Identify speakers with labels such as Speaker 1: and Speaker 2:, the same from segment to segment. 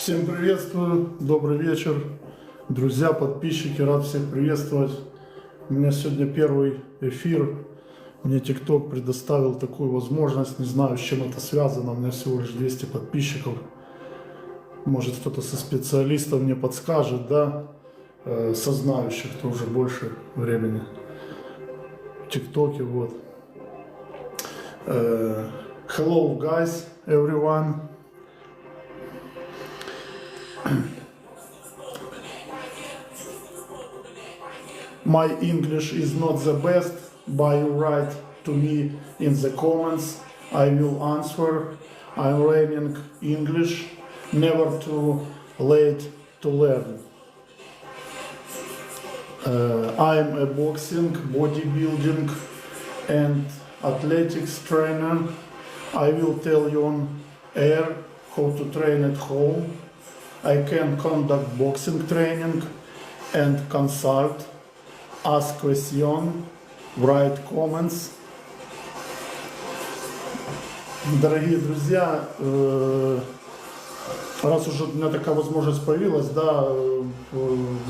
Speaker 1: Всем приветствую, добрый вечер, друзья, подписчики, рад всех приветствовать. У меня сегодня первый эфир, мне TikTok предоставил такую возможность, не знаю, с чем это связано, у меня всего лишь 200 подписчиков. Может, кто-то со специалистов мне подскажет, да, со знающих, кто уже больше времени в ТикТоке, вот. Hello, guys, everyone. My English is not the best, but you write to me in the comments. I will answer. I'm learning English. Never too late to learn. I'm a boxing, bodybuilding and athletics trainer. I will tell you on air how to train at home. I can conduct boxing training and consult, ask questions, write comments. Дорогие друзья, раз уже у меня такая возможность появилась, да,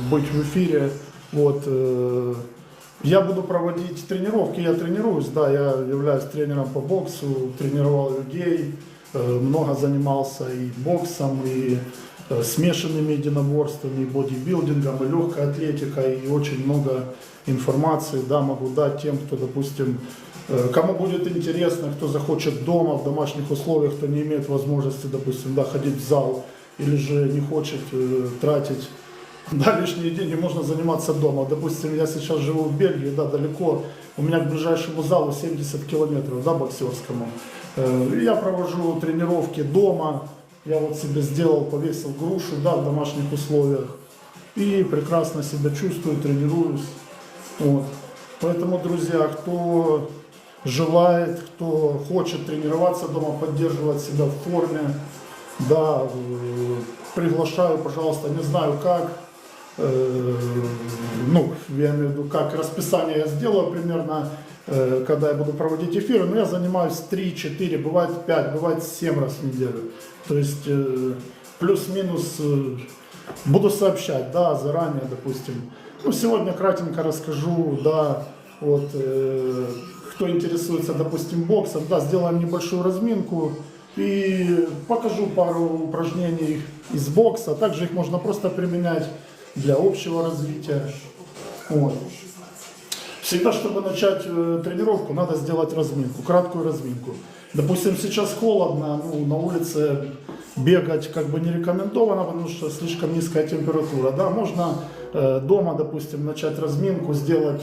Speaker 1: быть в эфире, вот, я буду проводить тренировки, я тренируюсь, да, я являюсь тренером по боксу, тренировал людей, много занимался и боксом, и смешанными единоборствами, и бодибилдингом, и легкой атлетикой, и очень много информации, да, могу дать тем, кто, допустим, кому будет интересно, кто захочет дома, в домашних условиях, кто не имеет возможности, допустим, да, ходить в зал, или же не хочет тратить, да, лишние деньги, можно заниматься дома. Допустим, я сейчас живу в Бельгии, да, далеко, у меня к ближайшему залу 70 километров, да, боксерскому. Я провожу тренировки дома, я вот себе сделал, повесил грушу, да, в домашних условиях, и прекрасно себя чувствую, тренируюсь. Вот. Поэтому, друзья, кто желает, кто хочет тренироваться дома, поддерживать себя в форме, да, приглашаю, пожалуйста, не знаю как, ну, я имею в виду, как расписание я сделаю примерно, когда я буду проводить эфиры, но я занимаюсь 3-4, бывает 5, бывает 7 раз в неделю. То есть плюс-минус буду сообщать, да, заранее, допустим. Ну, сегодня кратенько расскажу, да, вот, кто интересуется, допустим, боксом, да, сделаем небольшую разминку и покажу пару упражнений из бокса. Также их можно просто применять для общего развития. Вот. Всегда, чтобы начать тренировку, надо сделать разминку, краткую разминку. Допустим, сейчас холодно, ну, на улице бегать как бы не рекомендовано, потому что слишком низкая температура. Да, можно дома, допустим, начать разминку, сделать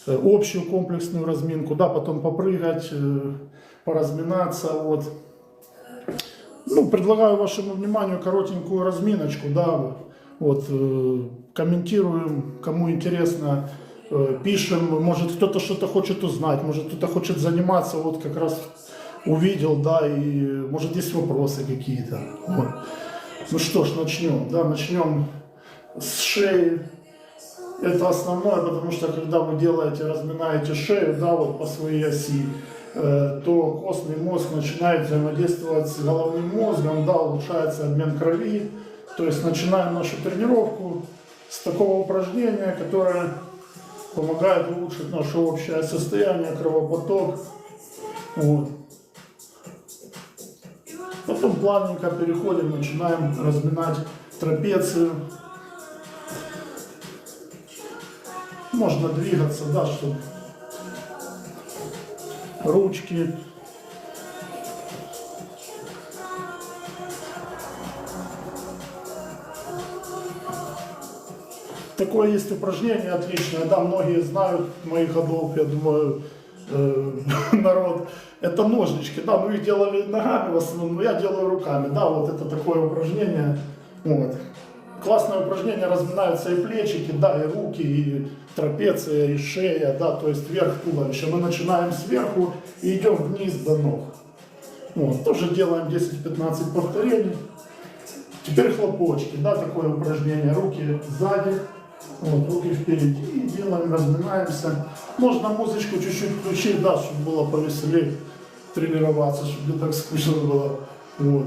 Speaker 1: общую комплексную разминку, да, потом попрыгать, поразминаться. Вот. Ну, предлагаю вашему вниманию коротенькую разминочку, да, вот, комментируем, кому интересно. Пишем, может кто-то что-то хочет узнать, может кто-то хочет заниматься, вот как раз увидел, да, и может есть вопросы какие-то. Вот. Ну что ж, начнем, да, начнем с шеи. Это основное, потому что когда вы делаете, разминаете шею, да, вот по своей оси, то костный мозг начинает взаимодействовать с головным мозгом, да, улучшается обмен крови. То есть начинаем нашу тренировку с такого упражнения, которое помогает улучшить наше общее состояние, кровопоток. Вот. Потом плавненько переходим, начинаем разминать трапецию. Можно двигаться, да, чтобы ручки. Такое есть упражнение отличное, да, многие знают моих годов, я думаю, народ, это ножнички, да, мы их делали ногами в основном, но я делаю руками, да, вот это такое упражнение, вот. Классное упражнение, разминаются и плечики, да, и руки, и трапеция, и шея, да, то есть вверх туловища. Мы начинаем сверху и идем вниз до ног. Вот, тоже делаем 10-15 повторений. Теперь хлопочки, да, такое упражнение, руки сзади. Вот, руки впереди, и делаем, разминаемся. Можно музычку чуть-чуть включить, да, чтобы было повеселее тренироваться, чтобы не так скучно было. Вот.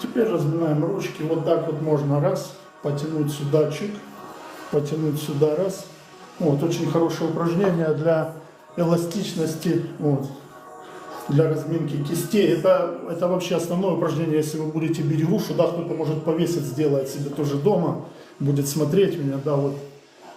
Speaker 1: Теперь разминаем ручки. Вот так вот можно раз, потянуть сюда, чик, потянуть сюда, раз. Вот, очень хорошее упражнение для эластичности, вот, для разминки кистей. Это вообще основное упражнение, если вы будете бить грушу, да, кто-то может повесить, сделать себе тоже дома, будет смотреть меня, да, вот.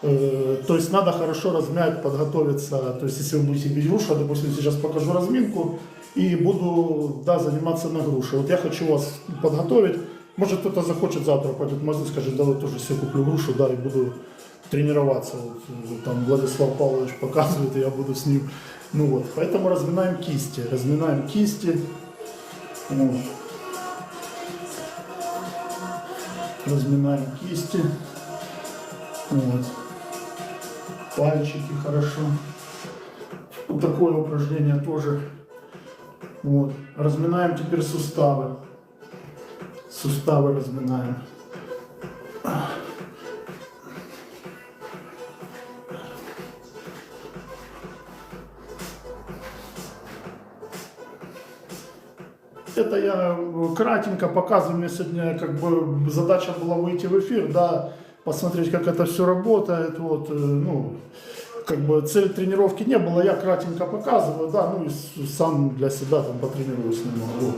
Speaker 1: То есть надо хорошо размять, подготовиться. То есть если вы будете бить грушу, допустим, сейчас покажу разминку и буду, да, заниматься на груше. Вот я хочу вас подготовить. Может кто-то захочет завтра пойдет в магазин, скажет, да, вот тоже себе куплю грушу, да, и буду тренироваться. Вот, там Владислав Павлович показывает, и я буду с ним. Ну вот, поэтому разминаем кисти. Разминаем кисти. Вот. Разминаем кисти. Вот. Пальчики хорошо. Вот такое упражнение тоже. Вот. Разминаем теперь суставы. Суставы разминаем. Это я кратенько показываю. Мне сегодня как бы задача была выйти в эфир, да, посмотреть, как это все работает. Вот, ну, как бы цель тренировки не было, я кратенько показываю, да, ну и сам для себя там потренируюсь немного. Вот.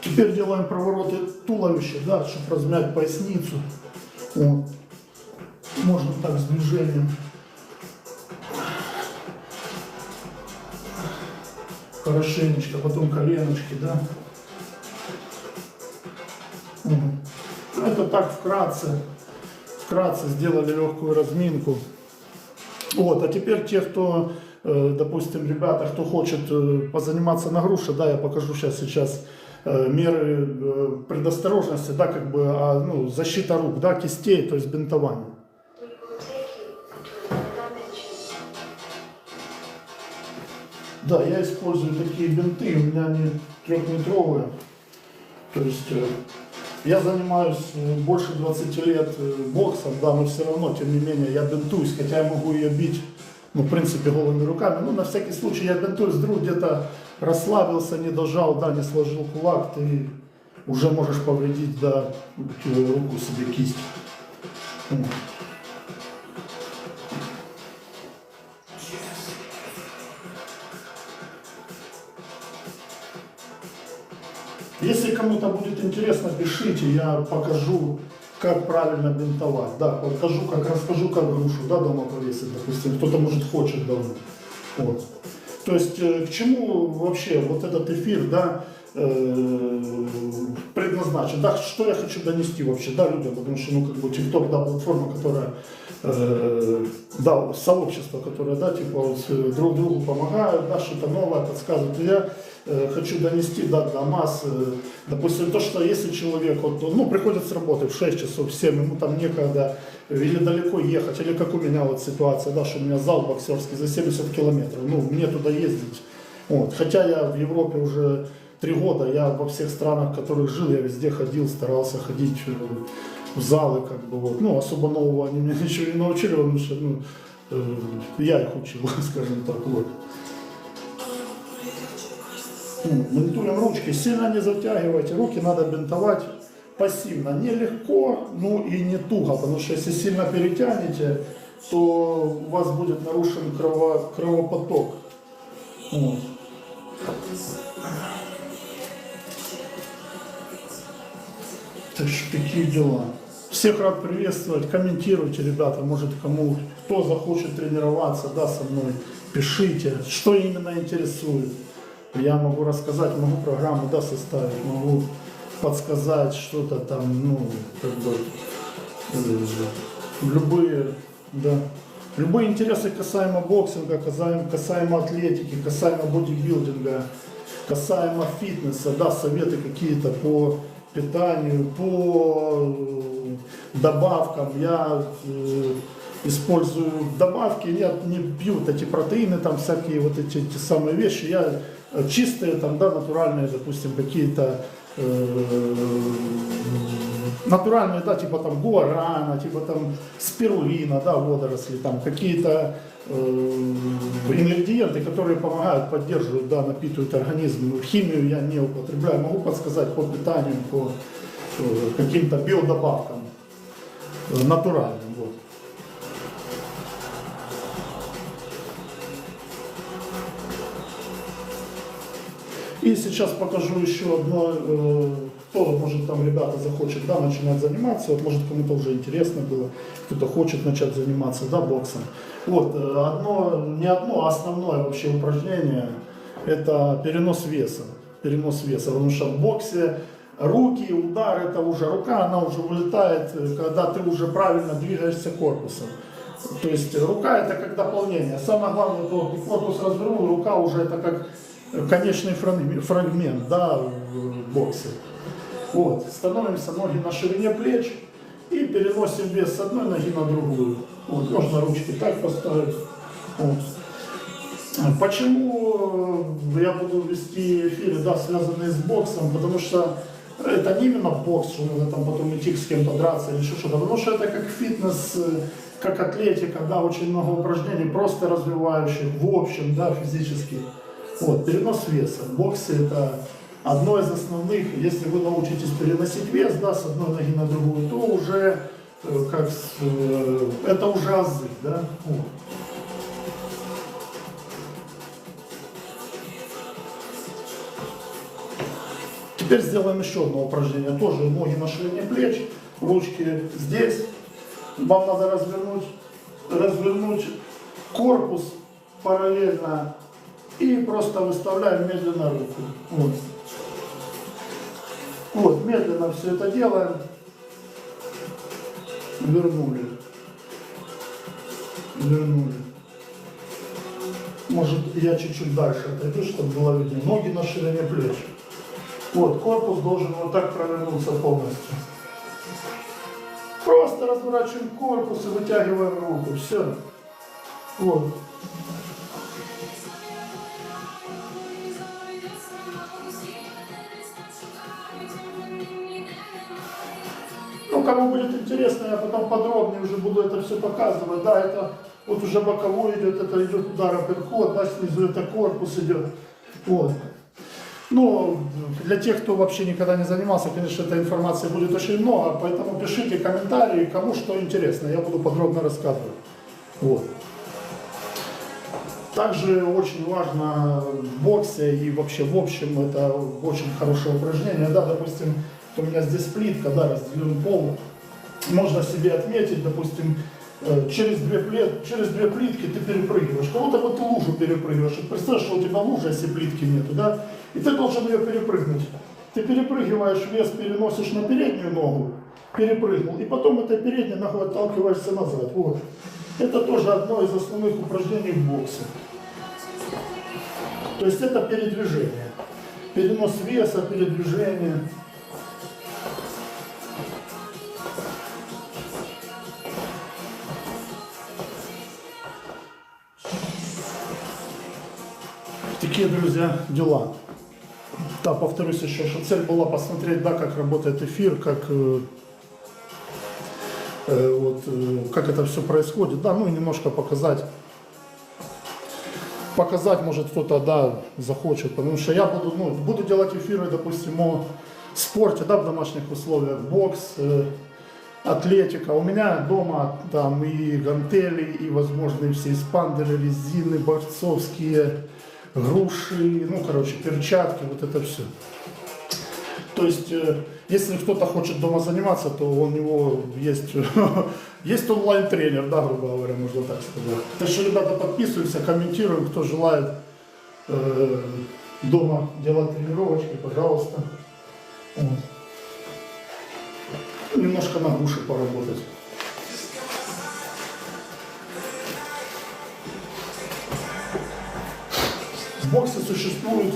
Speaker 1: Теперь делаем провороты туловища, да, чтобы размять поясницу. Вот. Можно так с движением. Хорошенечко, потом коленочки, да. Угу. Это так вкратце сделали легкую разминку. Вот, а теперь те, кто, допустим, ребята, кто хочет позаниматься на груше, да, я покажу сейчас меры предосторожности, да, как бы, ну, защита рук, да, кистей, то есть бинтование. Да, я использую такие бинты, у меня они 3-метровые. То есть я занимаюсь больше 20 лет боксом, да, но все равно, тем не менее, я бинтуюсь, хотя я могу ее бить, ну, в принципе, голыми руками. Ну, на всякий случай я бинтуюсь, вдруг где-то расслабился, не дожал, да, не сложил кулак, ты уже можешь повредить, да, руку себе, кисть. Если кому-то будет интересно, пишите, я покажу, как правильно бинтовать. Да, покажу, расскажу, как грушу, да, дома повесить, допустим. Кто-то, может, хочет давно. Вот. То есть, к чему вообще вот этот эфир, да, предназначен? Да, что я хочу донести вообще, да, людям, потому что, ну, как бы, TikTok, да, платформа, которая, да, сообщество, которое, да, типа, вот, друг другу помогают, да, что-то новое подсказывают. И я хочу донести, да, до масс, допустим, то, что если человек, вот, ну, приходит с работы в 6 часов, в 7, ему там некогда, или далеко ехать, или как у меня вот ситуация, да, что у меня зал боксерский за 70 километров, ну, мне туда ездить. Вот. Хотя я в Европе уже 3 года, я во всех странах, в которых жил, я везде ходил, старался ходить в залы, как бы, вот. Ну, особо нового они меня ничего не научили, потому что, ну, я их учил, скажем так, вот. Бинтуем ручки, сильно не затягивайте, руки надо бинтовать пассивно, нелегко, ну и не туго, потому что если сильно перетянете, то у вас будет нарушен кровопоток. Вот. Так что такие дела. Всех рад приветствовать, комментируйте, ребята, может кто захочет тренироваться, да, со мной, пишите, что именно интересует. Я могу рассказать, могу программу, да, составить, могу подсказать что-то там, ну, как бы, любые интересы касаемо боксинга, касаемо атлетики, касаемо бодибилдинга, касаемо фитнеса, да, советы какие-то по питанию, по добавкам. Я использую добавки, я не пью вот эти протеины, там всякие вот эти самые вещи, я чистые, там, да, натуральные, допустим, какие-то натуральные, да, типа там гуарана, типа там спирулина, да, водоросли, там какие-то ингредиенты, которые помогают, поддерживают, да, напитывают организм. Химию я не употребляю, могу подсказать по питанию, по каким-то биодобавкам натуральным. Вот. И сейчас покажу еще одно, кто, может, там ребята захочет, да, начинать заниматься, вот, может, кому-то уже интересно было, кто-то хочет начать заниматься, да, боксом. Вот, не одно, а основное вообще упражнение – это перенос веса, потому что в боксе руки, удар, это уже рука, она уже улетает, когда ты уже правильно двигаешься корпусом. То есть рука – это как дополнение, самое главное, то корпус развернул, рука уже это как конечный фрагмент, да, в боксе. Вот. Становимся ноги на ширине плеч и переносим вес с одной ноги на другую. Вот. Можно ручки так поставить. Вот. Почему я буду вести эфиры, да, связанные с боксом? Потому что это не именно бокс, что надо там потом идти с кем-то драться или еще что-то. Потому что это как фитнес, как атлетика, да, очень много упражнений, просто развивающих, в общем, да, физически. Вот, перенос веса. В боксе это одно из основных. Если вы научитесь переносить вес, да, с одной ноги на другую, то уже это уже азы, да. Вот. Теперь сделаем еще одно упражнение. Тоже ноги на ширине плеч, ручки здесь. Вам надо развернуть корпус параллельно. И просто выставляем медленно руку. Вот. Вот, медленно все это делаем. Вернули. Может, я чуть-чуть дальше отойду, чтобы было видно. Ноги на ширине плеч. Вот, корпус должен вот так провернуться полностью. Просто разворачиваем корпус и вытягиваем руку. Все. Вот. Ну, кому будет интересно, я потом подробнее уже буду это все показывать. Да, это вот уже боковой идет, это идет удар, апперкот, да, снизу это корпус идет. Вот. Ну, для тех, кто вообще никогда не занимался, конечно, этой информации будет очень много, поэтому пишите комментарии, кому что интересно, я буду подробно рассказывать. Вот. Также очень важно в боксе и вообще в общем, это очень хорошее упражнение, да, допустим, у меня здесь плитка, да, разделен пол, можно себе отметить, допустим, через две плитки ты перепрыгиваешь, как будто бы ты лужу перепрыгиваешь. Представь, что у тебя лужа, если плитки нету, да, и ты должен ее перепрыгнуть. Ты перепрыгиваешь, вес переносишь на переднюю ногу, перепрыгнул, и потом этой передней ногой отталкиваешься назад. Вот. Это тоже одно из основных упражнений в боксе. То есть это передвижение. Перенос веса, передвижение. Такие, друзья, дела. Да, повторюсь еще, что цель была посмотреть, да, как работает эфир, как это все происходит, да, ну и немножко показать, может, кто-то, да, захочет, потому что я буду делать эфиры, допустим, о спорте, да, в домашних условиях, бокс, атлетика. У меня дома там и гантели, и возможные все эспандеры, резины, борцовские, груши, ну, короче, перчатки, вот это все. То есть, если кто-то хочет дома заниматься, то у него есть, есть онлайн-тренер, да, грубо говоря, можно так сказать. Так что, ребята, подписываемся, комментируем, кто желает дома делать тренировочки, пожалуйста. Вот. Немножко на груши поработать. В боксе существует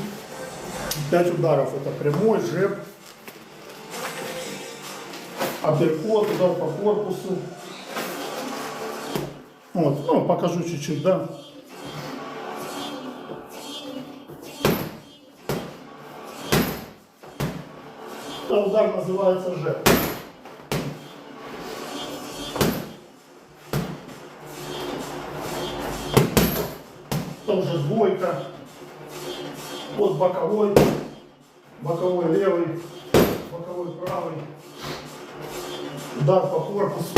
Speaker 1: 5 ударов. Это прямой, жеб, апперкот, удар по корпусу. Вот, ну, покажу чуть-чуть, да. Этот удар называется жеб. двойка, вот боковой, боковой левый, боковой правый, удар по корпусу.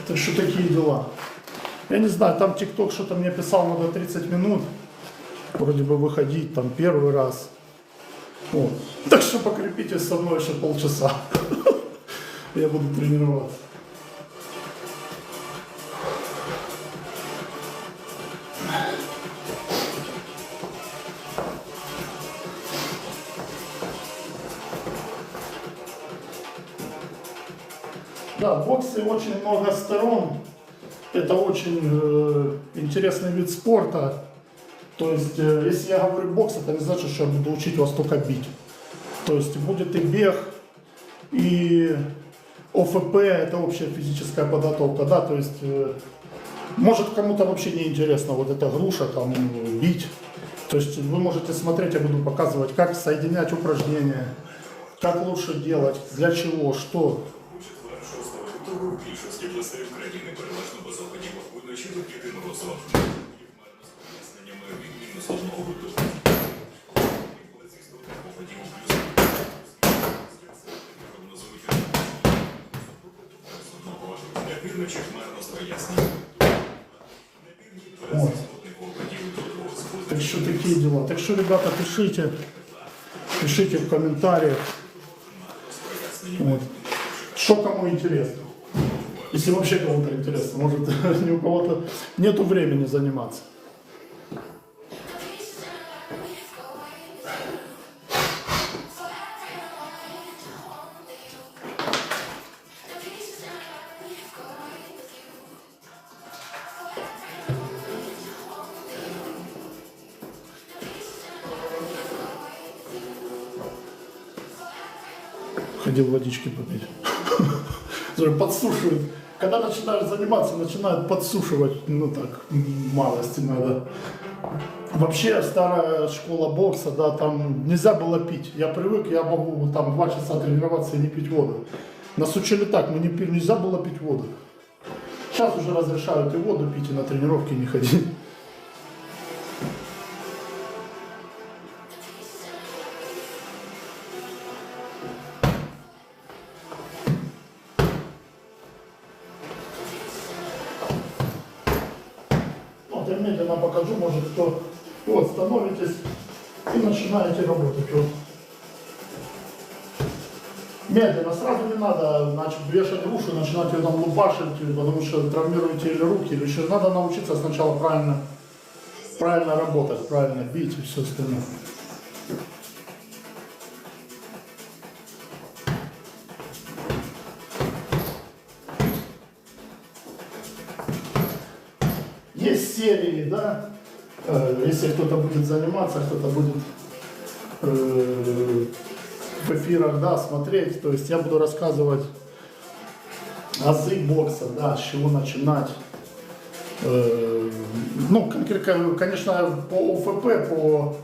Speaker 1: Так что такие дела. Я не знаю, там ТикТок что-то мне писал, надо 30 минут вроде бы выходить, там первый раз. Вот. Так что покрепитесь со мной еще полчаса. Я буду тренироваться. Да, в боксе очень много сторон. Это очень интересный вид спорта. То есть, если я говорю бокс, это не значит, что я буду учить вас только бить. То есть, будет и бег, и ОФП, это общая физическая подготовка, да, то есть, может кому-то вообще не интересно вот эта груша, там, бить. То есть, вы можете смотреть, я буду показывать, как соединять упражнения, как лучше делать, для чего, что.
Speaker 2: Більшості пластирів країни переважно базовані виходячи до клітинного зону. Поясненнями відмінно складного виду. Інколи цих статей походів у плюс прогнозують основного непірно чи хмарно з поясненням.
Speaker 1: Так что такие дела. Так что, ребята, пишите в комментариях, вот, что кому интересно. Если вообще кому-то интересно, может ни у кого-то нету времени заниматься. Ходил водички попить. Подсушивает. Когда начинаешь заниматься, начинают подсушивать, ну так, малости надо. Вообще старая школа бокса, да, там нельзя было пить. Я привык, я могу там 2 часа тренироваться и не пить воду. Нас учили так, мы нельзя было пить воду. Сейчас уже разрешают и воду пить, и на тренировки не ходить. Я медленно покажу, может кто. Вот, становитесь и начинаете работать. Вот. Медленно, сразу не надо вешать грушу, начинать ее там лупашить, потому что травмируете или руки, или еще надо научиться сначала правильно работать, правильно бить и все остальное. Есть серии, да, если кто-то будет заниматься, кто-то будет в эфирах, да, смотреть, то есть я буду рассказывать азы бокса, да, с чего начинать. Ну, конечно, по ОФП, по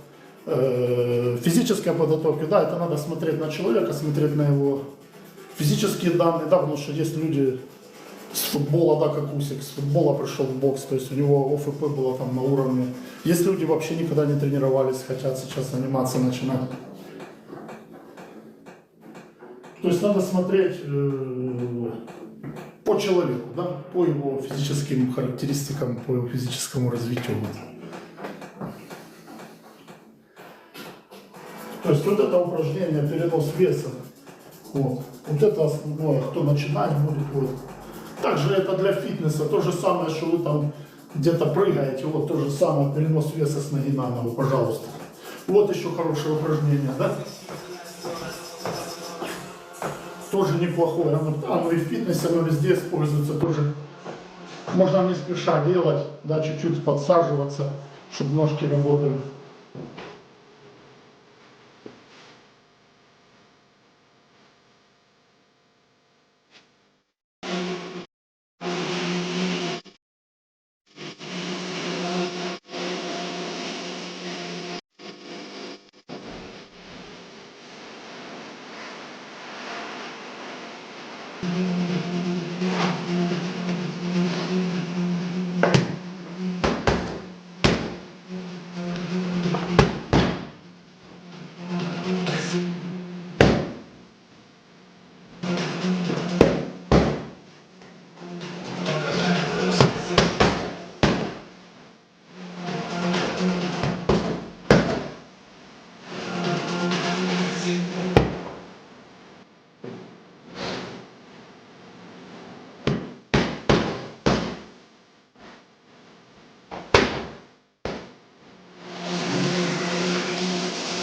Speaker 1: физической подготовке, да, это надо смотреть на человека, смотреть на его физические данные, да, потому что есть люди с футбола, да, как Усик, с футбола пришел в бокс, то есть у него ОФП было там на уровне. Есть люди вообще никогда не тренировались, хотят сейчас заниматься, начинать. То есть надо смотреть по человеку, да, по его физическим характеристикам, по его физическому развитию. То есть вот это упражнение, перенос веса, вот это основное, кто начинать будет, вот. Также это для фитнеса, то же самое, что вы там где-то прыгаете, вот то же самое, перенос веса с ноги на ногу, пожалуйста. Вот еще хорошее упражнение, да? Тоже неплохое, оно и в фитнесе, оно везде используется, тоже можно не спеша делать, да, чуть-чуть подсаживаться, чтобы ножки работали.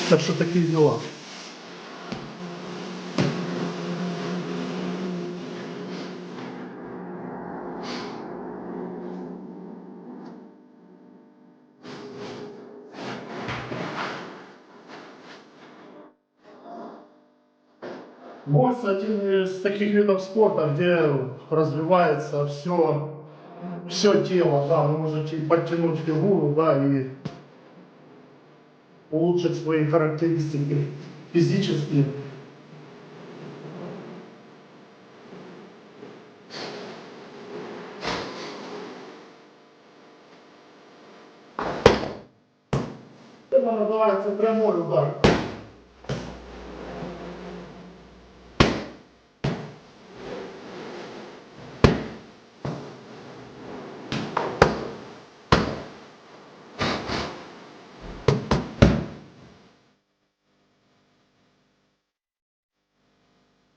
Speaker 1: Так что такие дела. Бокс один из таких видов спорта, где развивается все тело, да, вы можете подтянуть фигуру, да, и улучшить свои характеристики физические. Это называется прямой удар.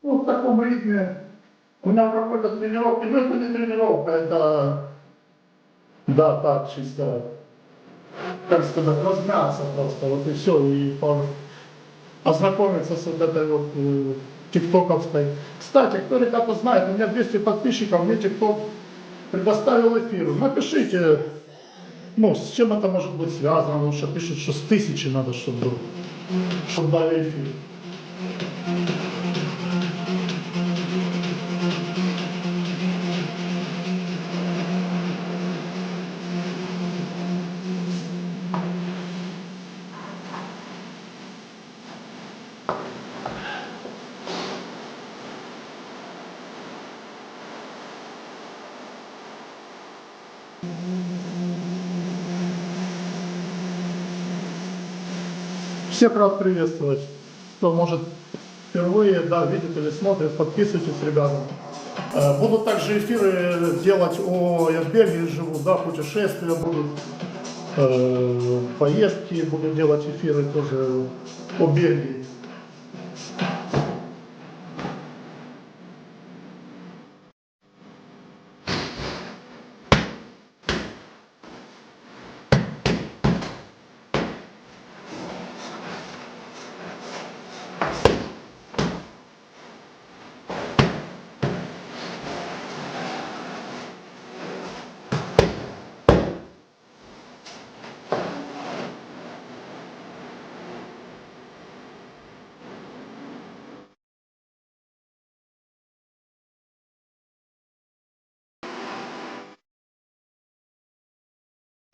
Speaker 1: Ну, в таком ритме у меня проходят тренировки, ну это не тренировка, это, да, так, чисто, как сказать, размяться просто, вот и все, и ознакомиться с вот этой вот тиктоковской. Кстати, кто ребята знает, у меня 200 подписчиков, мне тикток предоставил эфир. Напишите, ну, с чем это может быть связано, потому что пишут, что с 1000 надо, чтобы дали эфир. Всех рад приветствовать. Кто может впервые, да, видит или смотрит, подписывайтесь, ребята. Будут также эфиры делать я в Бельгии живу, да, путешествия будут, поездки, буду делать эфиры тоже о Бельгии.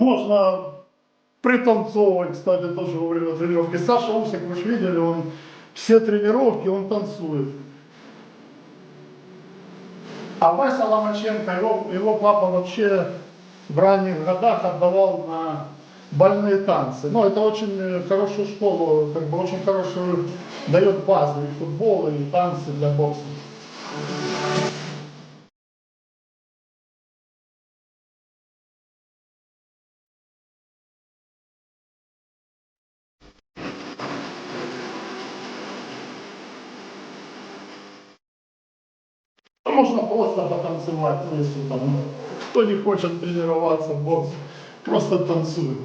Speaker 1: Можно пританцовывать, кстати, тоже во время тренировки. Саша Усик, вы же видели, он все тренировки, он танцует. А Вася Ломаченко, его папа вообще в ранних годах отдавал на бальные танцы. Ну, это очень хорошую школу, как бы очень хорошую дает базу и футбол, и танцы для бокса. Ну, можно просто потанцевать, ну, если там, кто не хочет тренироваться в боксе, просто танцует.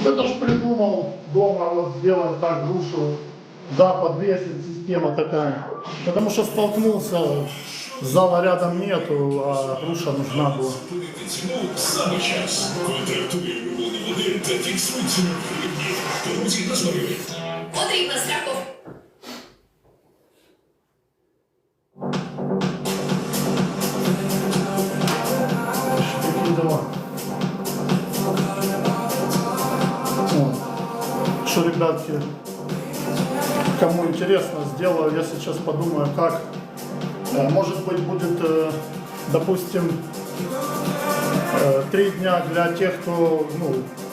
Speaker 1: это ж придумал дома, вот сделать так грушу, да, подвесить, система такая. Потому что столкнулся, зала рядом нету, а груша нужна была.
Speaker 2: Саме час. Контрактує виводу води та фіксується на гривні. Друзі, на здоров'я.
Speaker 3: Потрібна страховка.
Speaker 1: Такие дела. Вот. Что, ребятки, кому интересно, сделаю, я сейчас подумаю, как. Может быть, будет, допустим, 3 дня для тех, кто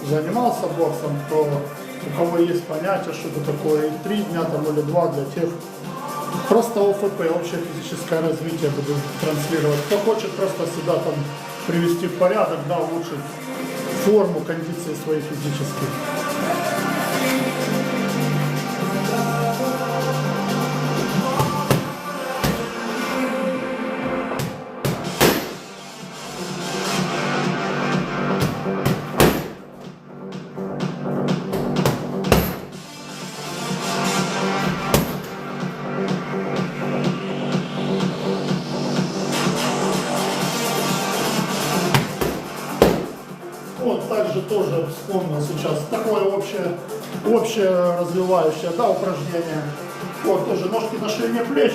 Speaker 1: занимался боксом, у кого есть понятие, что это такое, и 3 дня там, или 2 для тех. Просто ОФП, общее физическое развитие буду транслировать. Кто хочет просто себя там привести в порядок, да, улучшить форму, кондиции свои физические. Вот также тоже вспомнил сейчас такое общее развивающее, да, упражнение. Вот тоже ножки на ширине плеч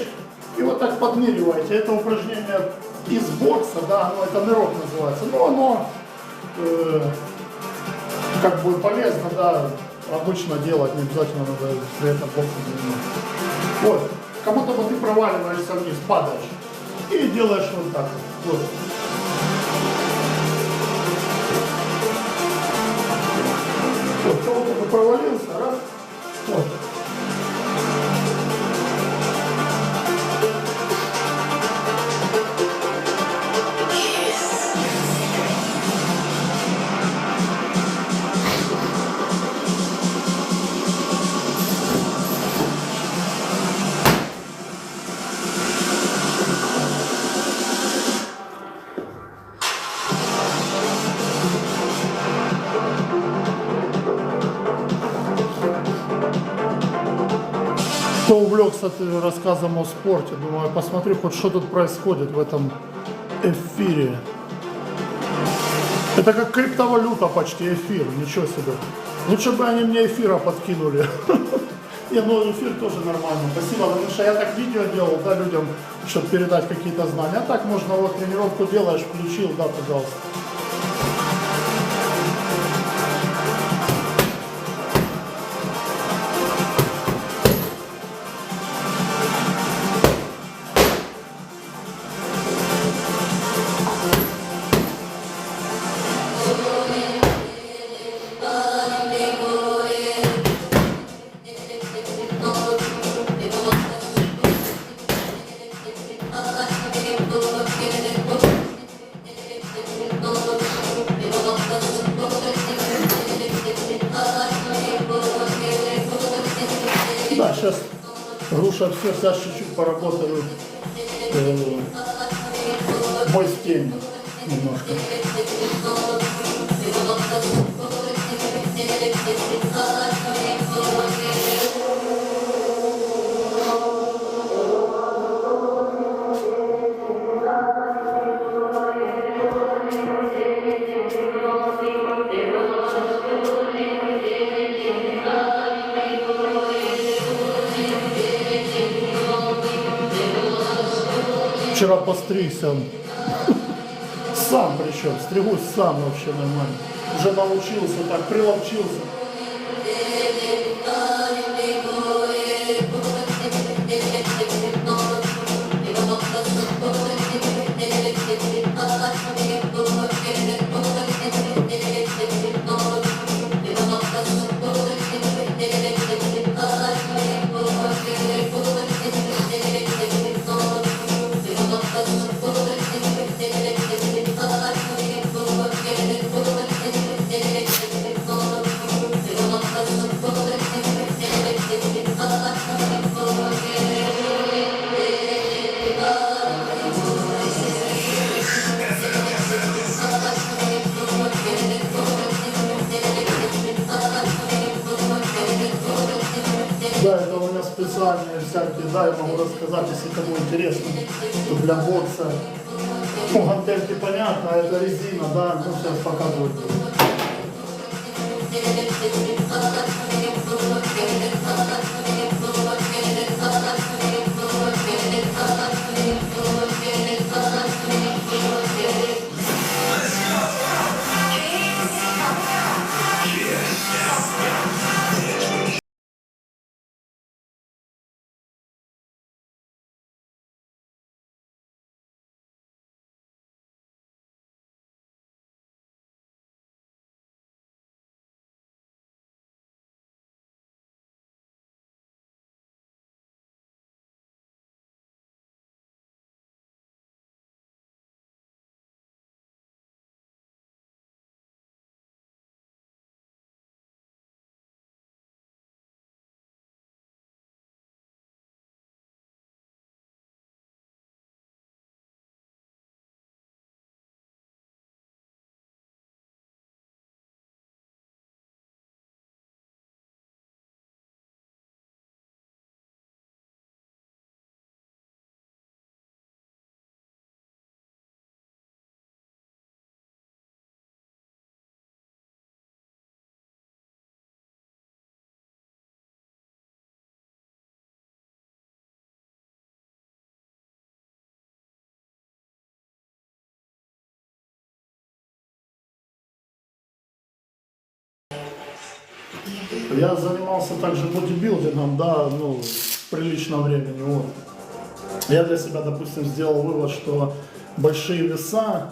Speaker 1: и вот так подныриваете. Это упражнение из бокса, да, это нырок называется, но оно как бы полезно, да, обычно делать, не обязательно надо при этом боксом заниматься. Вот, как будто бы ты проваливаешься вниз, падаешь и делаешь вот так вот. Вот. Вот, кого-то бы провалился, раз, вот. Кто увлекся рассказом о спорте, думаю, посмотрю, хоть что тут происходит в этом эфире. Это как криптовалюта почти, эфир, ничего себе. Лучше бы они мне эфира подкинули. Не, ну эфир тоже нормально, спасибо, потому что я так видео делал, да, людям, чтобы передать какие-то знания. А так можно, вот тренировку делаешь, включил, да, пожалуйста. Да, сейчас груша все, сейчас чуть-чуть поработаю бой с тенью немножко. Вчера постригся. Сам причем, стригусь сам вообще нормально. Уже научился, так приловчился. всякие, да, я могу рассказать, если кому интересно, то для бокса. Ну, гантельки понятно, это резина, да, ну сейчас показывать буду. Я занимался также бодибилдингом, да, ну, в приличном времени, вот. Я для себя, допустим, сделал вывод, что большие веса,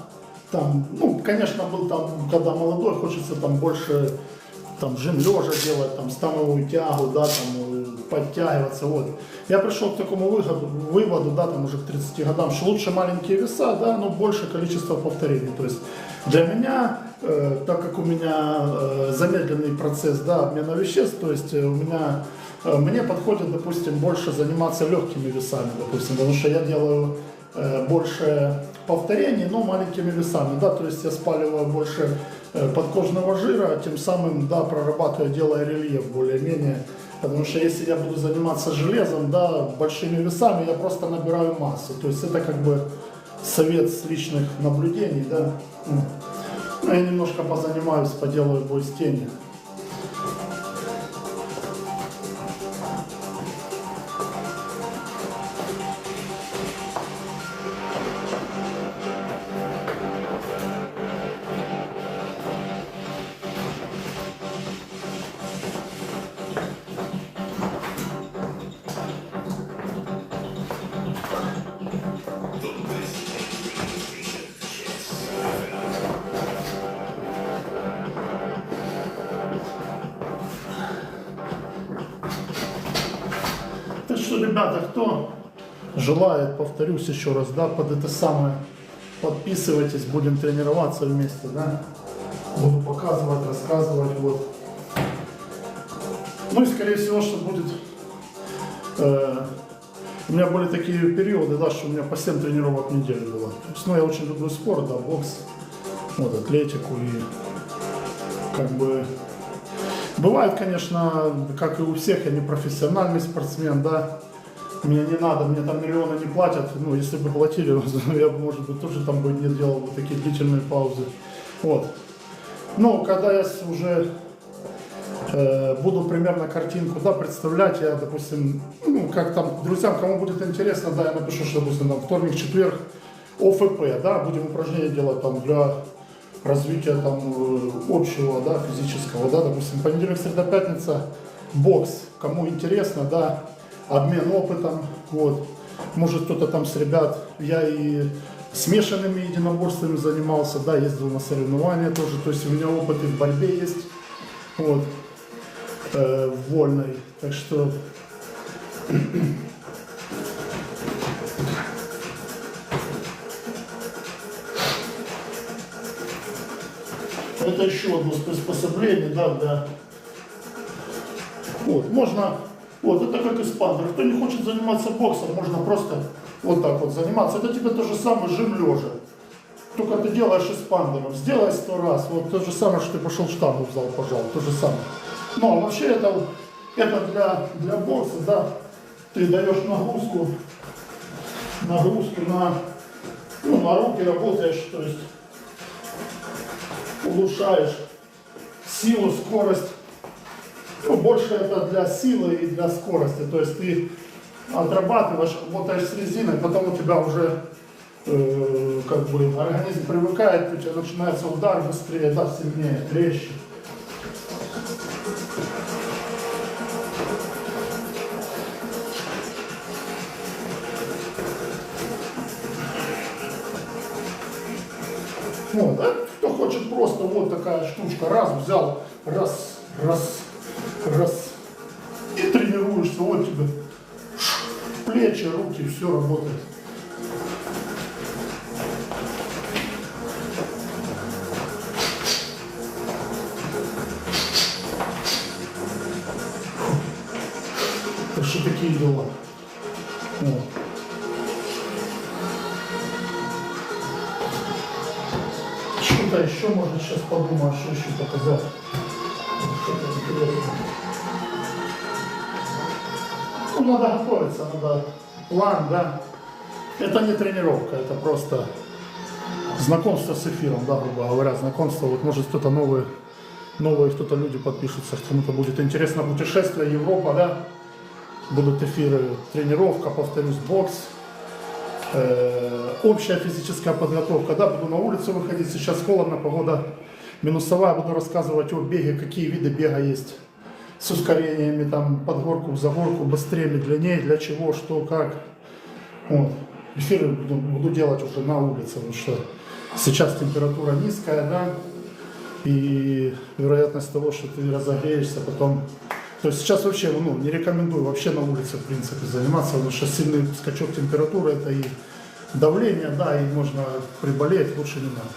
Speaker 1: там, ну, конечно, был там, когда молодой, хочется там больше, там, жим лежа делать, там, становую тягу, да, там, подтягиваться, вот. Я пришел к такому выводу, да, там, уже к 30 годам, что лучше маленькие веса, да, но больше количество повторений, то есть для меня, так как у меня замедленный процесс, да, обмена веществ, то есть у меня, мне подходит, допустим, больше заниматься легкими весами, допустим, потому что я делаю больше повторений, но маленькими весами, да, то есть я спаливаю больше подкожного жира, тем самым, да, прорабатываю, делая рельеф более-менее, потому что если я буду заниматься железом, да, большими весами, я просто набираю массу, то есть это как бы совет с личных наблюдений, да. Ну, я немножко позанимаюсь, поделаю бой с тенью. Так что, ребята, кто желает, повторюсь еще раз, да, под это самое, подписывайтесь, будем тренироваться вместе, да. Буду показывать, рассказывать, вот. Ну и скорее всего, что будет, у меня были такие периоды, да, что у меня по 7 тренировок в неделю было. То есть, ну, я очень люблю спорт, да, бокс, вот, атлетику и как бы... Бывает, конечно, как и у всех, я не профессиональный спортсмен, да, мне не надо, мне там миллионы не платят, ну, если бы платили, я бы, может быть, тоже там бы не делал бы такие длительные паузы, вот. Но когда я уже буду примерно картинку, да, представлять, я, допустим, ну, как там, друзьям, кому будет интересно, да, я напишу, что, допустим, там, вторник, четверг, ОФП, да, будем упражнения делать там для развития там общего, да, физического, да, допустим, понедельник, среда, пятница, бокс, кому интересно, да, обмен опытом, вот, может кто-то там с ребят, я и смешанными единоборствами занимался, да, ездил на соревнования тоже, то есть у меня опыт и в борьбе есть, вот, в вольной, так что... Это еще одно приспособление, да, для... Вот, можно, вот, это как эспандер. Кто не хочет заниматься боксом, можно просто вот так вот заниматься. Это тебе то же самое жим лежа. Только ты делаешь эспандером. Сделай 100 раз. Вот то же самое, что ты пошел штангу в зал пожал. То же самое. Но вообще это для бокса, да, ты даешь нагрузку на руки, работаешь, то есть улучшаешь силу, скорость. Ну, больше это для силы и для скорости. То есть ты отрабатываешь, работаешь с резиной, потом у тебя уже как бы организм привыкает, у тебя начинается удар быстрее, да, сильнее, резче. Вот, а кто хочет просто вот такая штучка, раз взял, раз, и тренируешься, вот тебе плечи, руки, все работает. Так что такие дела. Вот. Что-то еще можно сейчас подумать, что еще показать. Что-то интересное. Ну, надо готовиться, надо план, да. Это не тренировка, это просто знакомство с эфиром, да, грубо говоря, знакомство. Вот может кто-то новые кто-то люди подпишутся, кому-то будет интересно путешествие, Европа, да. Будут эфиры, тренировка, повторюсь, бокс. Общая физическая подготовка, да, буду на улицу выходить, сейчас холодно, погода минусовая, буду рассказывать о беге, какие виды бега есть, с ускорениями, там, под горку, за горку, быстрее, медленнее, для чего, что, как. Вот. Эфиры буду делать уже на улице, потому что сейчас температура низкая, да, и вероятность того, что ты разогреешься потом. То есть сейчас вообще не рекомендую вообще на улице в принципе заниматься, потому что сильный скачок температуры это и давление, да, и можно приболеть, лучше не надо.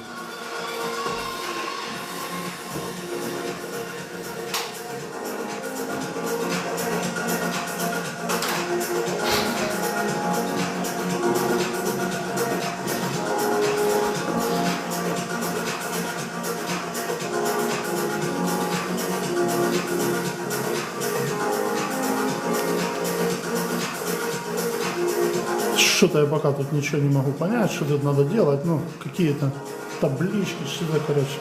Speaker 1: Что-то я пока тут ничего не могу понять, что тут надо делать, какие-то таблички, что-то, короче.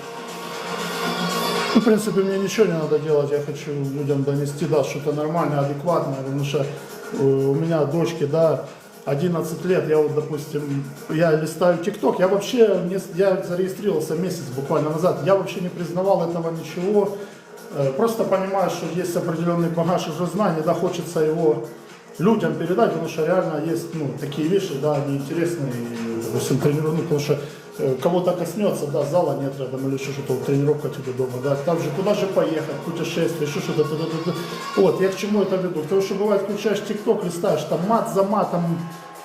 Speaker 1: В принципе, мне ничего не надо делать, я хочу людям донести, да, что-то нормальное, адекватное, потому что у меня дочке, да, 11 лет, я вот, допустим, я листаю ТикТок, я зарегистрировался месяц буквально назад, я вообще не признавал этого ничего, просто понимаю, что есть определенный багаж уже знаний, да, хочется его людям передать, потому что реально есть такие вещи, да, они интересные, допустим, тренировки, потому что кого-то коснется, да, зала нет рядом или еще что-то, тренировка тебе дома, да, там же куда же поехать, путешествие, еще что-то, вот, я к чему это веду, потому что бывает, включаешь ТикТок, листаешь, там мат за матом,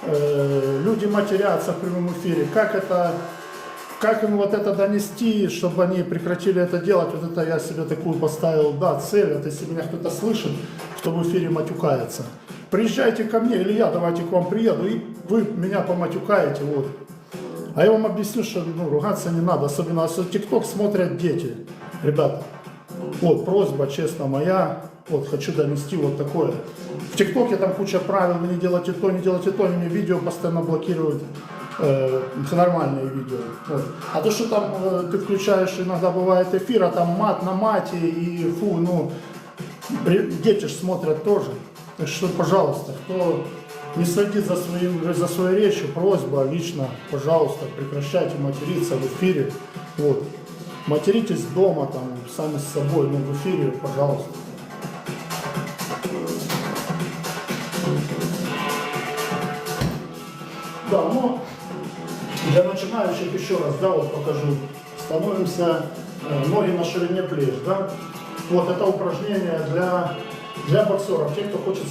Speaker 1: люди матерятся в прямом эфире, как им вот это донести, чтобы они прекратили это делать, вот это я себе такую поставил, да, цель, это если меня кто-то слышит, кто в эфире матюкается. Приезжайте ко мне, или давайте к вам приеду, и вы меня поматюкаете, вот. А я вам объясню, что ругаться не надо, особенно если ТикТок смотрят дети. Ребята, вот просьба, честно моя, вот хочу донести вот такое. В ТикТоке там куча правил, вы не делайте то, они мне видео постоянно блокируют, нормальные видео. Вот. А то, что там ты включаешь, иногда бывает эфир, а там мат на мате, и дети ж смотрят тоже. Так что, пожалуйста, кто не следит за своей речью, просьба лично, пожалуйста, прекращайте материться в эфире. Вот. Материтесь дома, там, сами с собой, но в эфире, пожалуйста. Да, для начинающих еще раз, да, вот покажу. Становимся ноги на ширине плеч, да. Вот это упражнение для боксеров, тех, кто хочет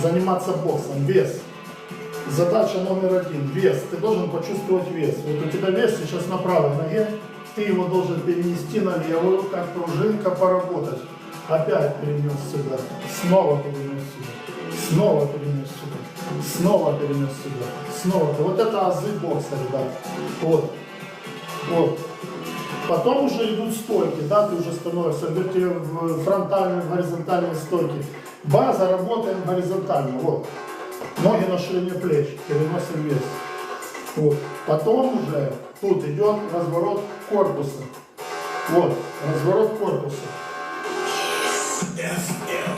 Speaker 1: заниматься боксом. Вес. Задача номер 1. Вес. Ты должен почувствовать вес. Вот у тебя вес сейчас на правой ноге, ты его должен перенести на левую, как пружинка, поработать. Опять перенес сюда. Снова перенес сюда. Снова перенес сюда. Снова перенес сюда. Снова. Вот это азы бокса, ребят. Вот. Вот. Потом уже идут стойки, да, ты уже становишься в фронтальные, горизонтальные стойки. База, работаем горизонтально, вот. Ноги на ширине плеч, переносим вес. Вот. Потом уже тут идет разворот корпуса. Вот, разворот корпуса.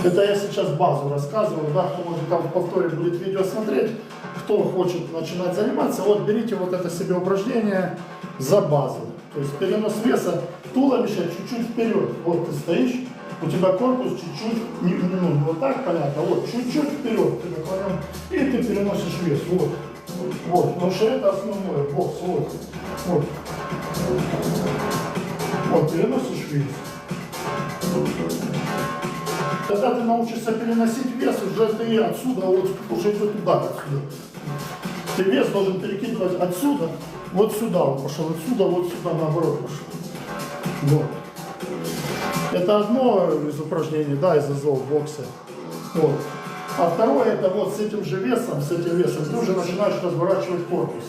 Speaker 1: Это я сейчас базу рассказываю, да, кто может там в повторе будет видео смотреть, кто хочет начинать заниматься, вот берите вот это себе упражнение за базу. То есть перенос веса, туловище чуть-чуть вперед. Вот ты стоишь, у тебя корпус чуть-чуть, ну вот так понятно, вот чуть-чуть вперед ты наклонен, и ты переносишь вес. Вот. Вот, потому что это основное, бокс, вот. Вот. Вот, переносишь вес. Когда ты научишься переносить вес, уже ты отсюда, вот, уже идет удар отсюда. Ты вес должен перекидывать отсюда, вот сюда он пошел, отсюда, вот сюда, наоборот пошел. Вот. Это одно из упражнений, да, из азов в боксе. Вот. А второе, это вот с этим же весом, ты уже начинаешь разворачивать корпус.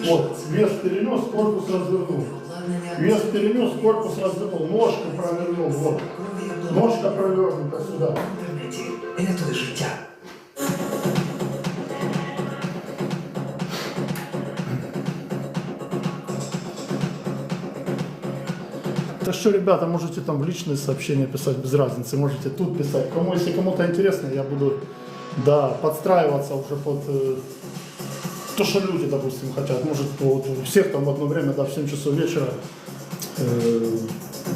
Speaker 1: Вот, вес перенес, корпус развернул. Вес перенес, корпус развернул, ножка провернул, вот. Ножка провернута сюда.
Speaker 4: Это життя.
Speaker 1: Так что, ребята, можете там в личные сообщения писать, без разницы, можете тут писать. Кому, если кому-то интересно, я буду, да, подстраиваться уже под то, что люди, допустим, хотят. Может, вот у всех там в одно время, да, в 7 часов вечера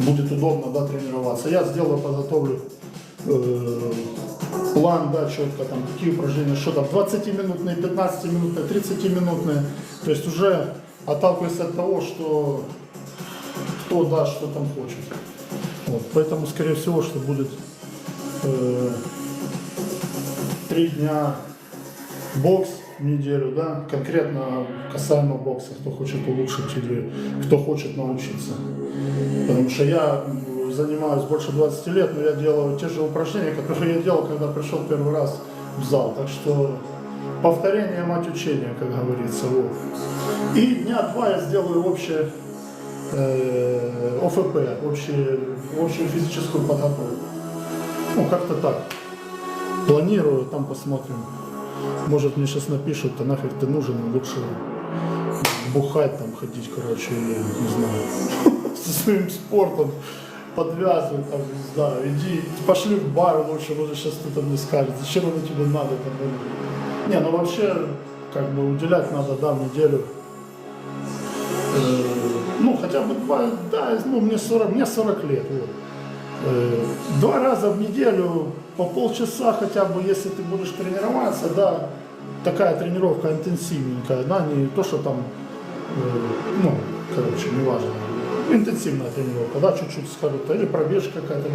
Speaker 1: будет удобно, да, тренироваться. Я сделаю, подготовлю план, да, четко, там, какие упражнения, что там, 20-минутные, 15-минутные, 30-минутные. То есть уже отталкиваясь от того, что кто, да, что там хочет. Вот. Поэтому, скорее всего, что будет 3 дня бокс в неделю, да, конкретно касаемо бокса, кто хочет улучшить или кто хочет научиться. Потому что я занимаюсь больше 20 лет, но я делаю те же упражнения, которые я делал, когда пришел первый раз в зал. Так что повторение мать учения, как говорится. Вот. И дня 2 я сделаю общее ОФП, общую физическую подготовку. Ну, как-то так. Планирую, там посмотрим. Может, мне сейчас напишут, а нафиг ты нужен, лучше бухать, там, ходить, короче, или, не знаю, со своим спортом подвязывай, там, не знаю, иди, пошли в бар лучше, может, сейчас кто-то мне скажет, зачем оно тебе надо, там, не, ну, вообще, как бы, уделять надо, да, в неделю, ну, хотя бы 2, да, ну, мне 40 лет, вот. 2 раза в неделю, по полчаса хотя бы, если ты будешь тренироваться, да, такая тренировка интенсивненькая, да, не то, что там, ну, короче, неважно, интенсивная тренировка, да, чуть-чуть скажут, или пробежка какая-то,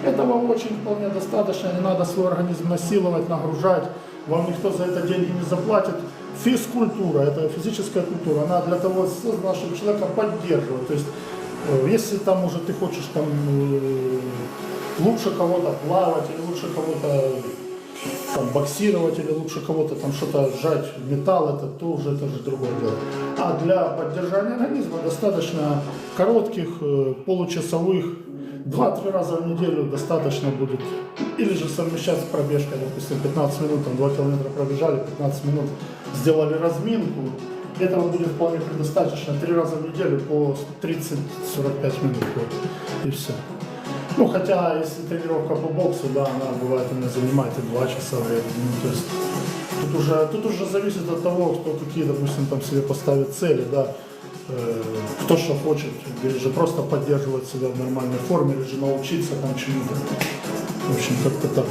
Speaker 1: этого очень вполне достаточно, не надо свой организм насиловать, нагружать, вам никто за это деньги не заплатит. Физкультура, это физическая культура, она для того создана, чтобы человека поддерживать, то есть, если там уже ты хочешь там лучше кого-то плавать, или лучше кого-то там боксировать, или лучше кого-то там что-то сжать в металл, это тоже другое дело. А для поддержания организма достаточно коротких, получасовых, 2-3 раза в неделю достаточно будет. Или же совмещать с пробежкой, допустим, 15 минут, там 2 километра пробежали, 15 минут сделали разминку. Этого будет вполне предостаточно 3 раза в неделю по 30-45 минут. Вот, и все. Ну, хотя, если тренировка по боксу, да, она бывает у меня занимает и 2 часа времени. Ну, то есть, тут уже зависит от того, кто какие, допустим, там себе поставит цели, да, кто что хочет, или же просто поддерживать себя в нормальной форме, или же научиться там чему-то. В общем, как-то так.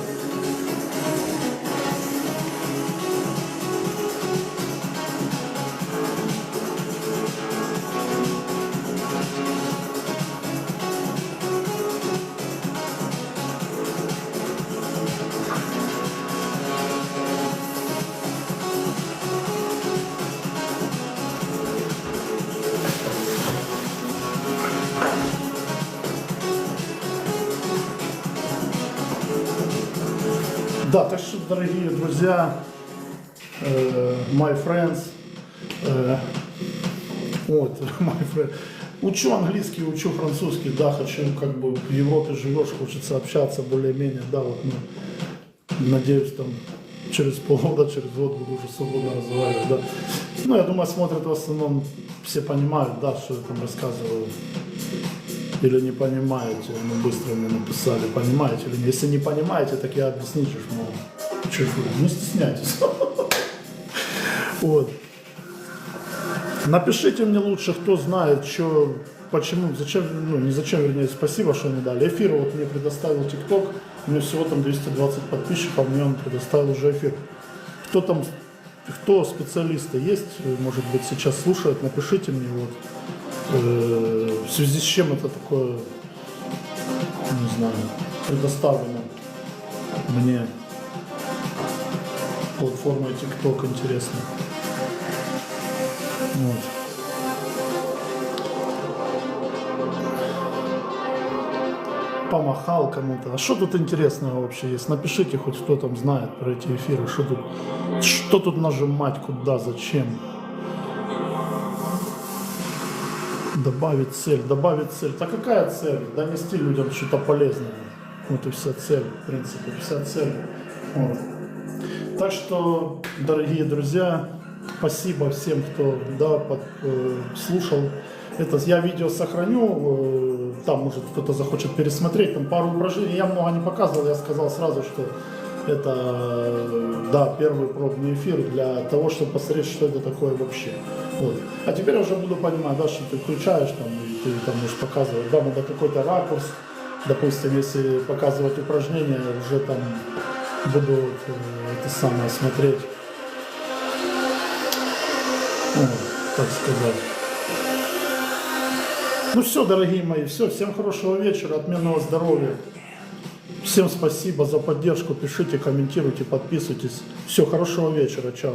Speaker 1: Да, так что, дорогие друзья, my friends, вот, my friend, Учу английский, учу французский, да, хочу, как бы в Европе живешь, хочется общаться более-менее, да, вот, ну, надеюсь, там, через полгода, через год буду уже свободно разговаривать, да. Ну, я думаю, смотрят в основном, все понимают, да, что я там рассказываю. Или не понимаете, ну, быстро мне написали, понимаете или нет. Если не понимаете, так я объясню, что, мол, чуть не стесняйтесь. Вот. Напишите мне лучше, кто знает, что, почему, зачем, ну не зачем, вернее, спасибо, что мне дали. Эфир вот мне предоставил ТикТок, у меня всего там 220 подписчиков, мне он предоставил уже эфир. Кто там, кто специалисты есть, может быть, сейчас слушают, напишите мне, вот, в связи с чем это такое, не знаю, предоставлено мне платформой ТикТок, интересно. Вот. Помахал кому-то. А что тут интересного вообще есть? Напишите хоть кто там знает про эти эфиры. Что тут нажимать, куда, зачем? Добавить цель. Добавить цель. Так какая цель? Донести людям что-то полезное. Вот и вся цель, в принципе. Вся цель. Вот. Так что, дорогие друзья, спасибо всем, кто, да, слушал. Это я видео сохраню, там может кто-то захочет пересмотреть, там пару упражнений я много не показывал, я сказал сразу, что это, да, первый пробный эфир для того, чтобы посмотреть, что это такое вообще. Вот. А теперь я уже буду понимать, да, что ты включаешь там, и ты там можешь показывать, да, надо какой-то ракурс, допустим, если показывать упражнения, уже там буду это самое смотреть. Вот, так сказать. Ну все, дорогие мои, все, всем хорошего вечера, отменного здоровья. Всем спасибо за поддержку, пишите, комментируйте, подписывайтесь. Все, хорошего вечера, чао.